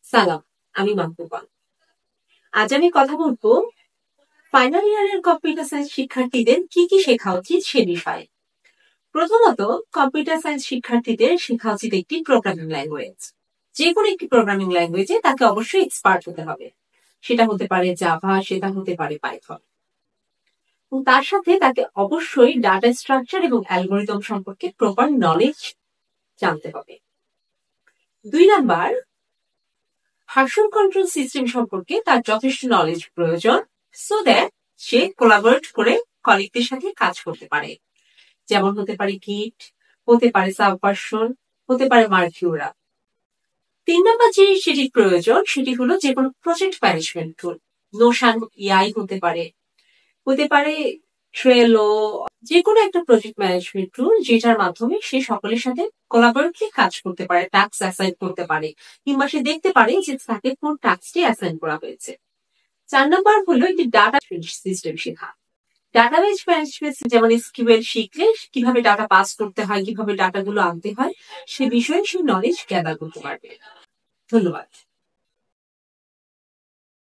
সালাম, আমি মাহবুবা। আজ আমি কথা বলবো ফাইনাল ইয়ারের কম্পিউটার সায়েন্স শিক্ষার্থীদের কি কি শেখা উচিত সে বিষয়ে। প্রথমত, কম্পিউটার সায়েন্স শিক্ষার্থীদের শেখা উচিত একটি প্রোগ্রামিং ল্যাঙ্গুয়েজ। যে কোনো একটি প্রোগ্রামিং ল্যাঙ্গুয়েজে তাকে অবশ্যই এক্সপার্ট হতে হবে। সেটা হতে পারে জাভা, সেটা হতে পারে পাইথন। এবং তার সাথে তাকে অবশ্যই ডাটা স্ট্রাকচার এবং অ্যালগোরিদম সম্পর্কে প্রপার নলেজ জানতে হবে। 2 নাম্বার, ভার্সন কন্ট্রোল সিস্টেম সম্পর্কে তার যথেষ্ট নলেজ প্রয়োজন, সো দ্যাট সে কোলাবোরেট করে কলিগদের সাথে কাজ করতে পারে। যেমন হতে পারে গিট, হতে পারে সাবভার্সন, হতে পারে মার্কিউরা। 3 নাম্বার যেটি প্রয়োজন সেটি হলো যে কোনো প্রজেক্ট ম্যানেজমেন্ট টুল। নোশন, ইআই হতে পারে ট্রেলো, যে কোনো একটা প্রজেক্ট ম্যানেজমেন্ট টুল যেটার মাধ্যমে সে সকলের সাথে কোলাবোরেটলি কাজ করতে পারে, টাস্ক অ্যাসাইন করতে পারে, কিংবা সে দেখতে পারে যে তাকে কোন টাস্কটি অ্যাসাইন করা হয়েছে। 4 নাম্বার হলো একটি ডাটা সিস্টেম শেখা। ডাটাবেজ ম্যানেজমেন্ট যেমন এসকিউএল শিখলে কিভাবে ডাটা পাস করতে হয়, কিভাবে ডাটাগুলো আনতে হয়, সে বিষয়ে সে নলেজ গ্যাদার করতে পারবে। ধন্যবাদ।